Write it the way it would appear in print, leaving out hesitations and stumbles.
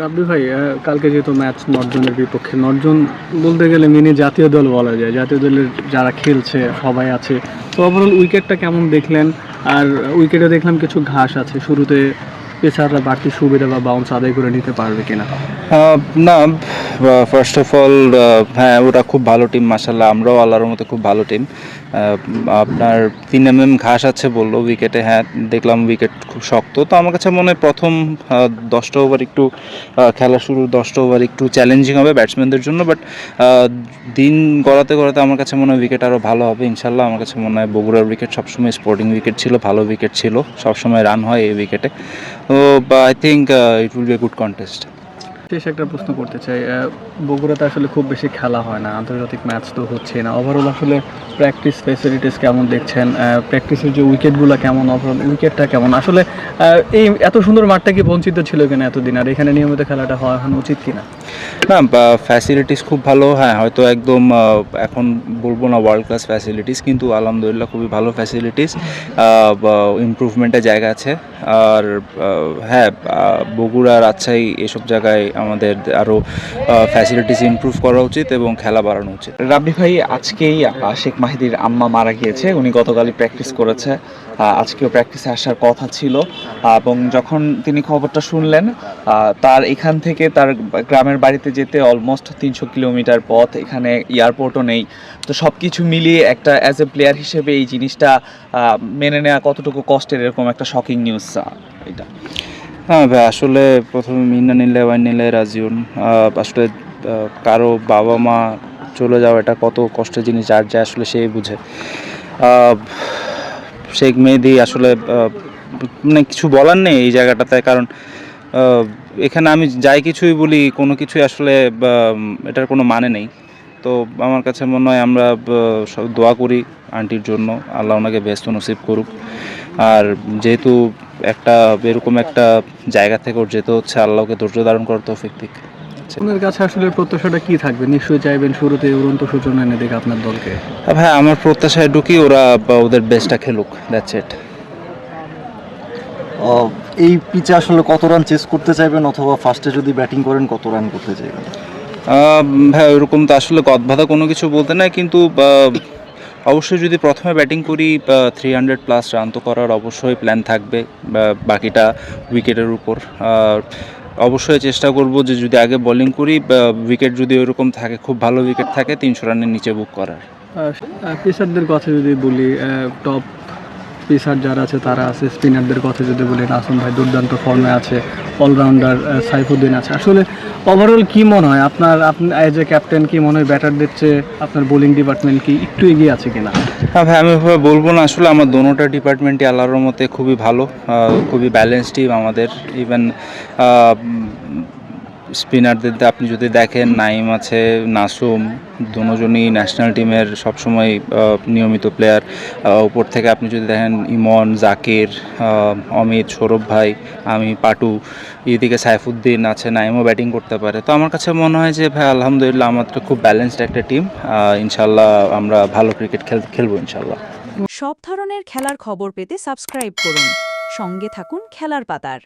রাব্বি ভাই, কালকে যেহেতু ম্যাচ নর্থজনের বিপক্ষে, নর্থজন বলতে গেলে মিনি জাতীয় দল বলা যায়। জাতীয় দলের যারা খেলছে সবাই আছে। তো ওভারঅল উইকেটটা কেমন দেখলেন? আর উইকেটে দেখলাম কিছু ঘাস আছে, শুরুতে পেসাররা বাড়তি সুবিধা বা বাউন্স আদায় করে নিতে পারবে কিনা? না, ফার্স্ট অফ অল হ্যাঁ, ওরা খুব ভালো টিম, মাশাল্লাহ। আমরাও আল্লাহর মতো খুব ভালো টিম। আপনার 3 mm ঘাস আছে বললো উইকেটে, হ্যাঁ দেখলাম উইকেট খুব শক্ত। তো আমার কাছে মনে হয় প্রথম 10টা ওভার একটু খেলা শুরু 10টা ওভার একটু চ্যালেঞ্জিং হবে ব্যাটসম্যানদের জন্য, বাট দিন গড়াতে গড়াতে আমার কাছে মনে হয় উইকেট আরও ভালো হবে ইনশাল্লাহ। আমার কাছে মনে হয় বগুড়ার উইকেট সবসময় স্পোর্টিং উইকেট ছিল, ভালো উইকেট ছিল, সবসময় রান হয় এই উইকেটে। তো I think it will B a good contest. শেষ একটা প্রশ্ন করতে চাই। বগুড়াতে আসলে খুব বেশি খেলা হয় না, আন্তর্জাতিক ম্যাচ তো হচ্ছে না। ওভারঅল আসলে প্র্যাকটিস ফ্যাসিলিটিস কেমন দেখছেন? প্র্যাকটিসের যে উইকেটগুলো কেমন, ওভারঅল উইকেটটা কেমন? আসলে এই এত সুন্দর মাঠটা কি বঞ্চিত ছিল কিনা এতদিন? আর এখানে নিয়মিত খেলাটা হওয়া এখন উচিত কিনা? না, ফ্যাসিলিটিস খুব ভালো, হ্যাঁ হয়তো একদম এখন বলবো না ওয়ার্ল্ড ক্লাস ফ্যাসিলিটিস, কিন্তু আলহামদুলিল্লাহ খুবই ভালো ফ্যাসিলিটিস, ইমপ্রুভমেন্টের জায়গা আছে। আর হ্যাঁ, বগুড়া, রাজশাহী এসব জায়গায় আমাদের আরও ফ্যাসিলিটিস ইমপ্রুভ করা উচিত এবং খেলা বাড়ানো উচিত। রাব্বি ভাই, আজকেই শেখ মাহিদির আম্মা মারা গিয়েছে। উনি গতকালই প্র্যাকটিস করেছে, আজকেও প্র্যাকটিসে আসার কথা ছিল। এবং যখন তিনি খবরটা শুনলেন, তার এখান থেকে তার গ্রামের বাড়িতে যেতে অলমোস্ট 300 কিলোমিটার পথ, এখানে এয়ারপোর্টও নেই। তো সব কিছু মিলিয়ে একটা অ্যাজ এ প্লেয়ার হিসেবে এই জিনিসটা মেনে নেওয়া কতটুকু কষ্টের, এরকম একটা শকিং নিউজ এটা? হ্যাঁ ভাই, আসলে প্রথমে মিনা নিলে ওয়াইন নিলে রাজিউন, আসলে কারো বাবা মা চলে যাওয়া এটা কত কষ্টের জিনিস, যার যে আসলে সেই বুঝে। শেখ মেহেদী আসলে মানে কিছু বলার নেই এই জায়গাটাতে, কারণ এখানে আমি যাই কিছুই বলি, কোনো কিছুই আসলে এটার কোনো মানে নেই। তো আমার কাছে মনে হয় আমরা সব দোয়া করি আন্টির জন্য, আল্লাহ ওনাকে ব্যস্ত নসিব করুক। আর যেহেতু একটা এরকম একটা জায়গা থেকে ওর যেতে হচ্ছে, আল্লাহকে ধৈর্য ধারণ করার তৌফিক দিক। আপনার কাছে আসলে প্রত্যাশাটা কি থাকবে? নিশ্চয়ই চাইবেন শুরুতে উড়ন্ত সূচনা এনে দিক আপনার দলকে। ভাই, আমার প্রত্যাশায় ঢুকি ওরা ওদের বেস্টটা খেলুক, দ্যাটস ইট। এই পিচে আসলে কত রান চেস করতে চাইবেন, অথবা ফার্স্টে যদি ব্যাটিং করেন কত রান করতে চাইবেন? ভাই, ওরকম তো আসলে গদবাধা কোনো কিছু বলতে নাই, কিন্তু অবশ্যই যদি প্রথমে ব্যাটিং করি 300+ রান তো করার অবশ্যই প্ল্যান থাকবে, বাকিটা উইকেটের উপর। অবশ্যই চেষ্টা করব যে যদি আগে বোলিং করি, উইকেট যদি ওইরকম থাকে, খুব ভালো উইকেট থাকে, 300 রানের নিচে বুক করার। পেসারদের কথা যদি বলি, টপ পেসার যারা আছে তারা আছে। স্পিনারদের কথা যদি বলি, নাসুম ভাই দুর্দান্ত ফর্মে আছে, অলরাউন্ডার সাইফুদ্দিন আছে। আসলে ওভারঅল কি মনে হয় আপনার, আপনি অ্যাজ এ ক্যাপ্টেন কি মনে হয় ব্যাটারদের চেয়ে আপনার বোলিং ডিপার্টমেন্ট কি একটু এগিয়ে আছে কিনা? হ্যাঁ ভাই, আমি ওইভাবে বলবো না, আসলে আমার দোনোটা ডিপার্টমেন্টই আল্লাহর মতে খুবই ভালো, খুবই ব্যালেন্স টিম আমাদের। ইভেন স্পিনারদের আপনি যদি দেখেন, নাইম আছে, নাসুম, দুজনই ন্যাশনাল টিমের সবসময় নিয়মিত প্লেয়ার। উপর থেকে আপনি যদি দেখেন ইমন, জাকির, অমিত, সৌরভ ভাই, আমি, পাটু, এদিকে সাইফুদ্দিন আছে, নাইমও ব্যাটিং করতে পারে। তো আমার কাছে মনে হয় যে ভাই আলহামদুলিল্লাহ আমাদের খুব ব্যালেন্সড একটা টিম। ইনশাল্লাহ আমরা ভালো ক্রিকেট খেলবো ইনশাল্লাহ। সব ধরনের খেলার খবর পেতে সাবস্ক্রাইব করুন, সঙ্গে থাকুন খেলার পাতার।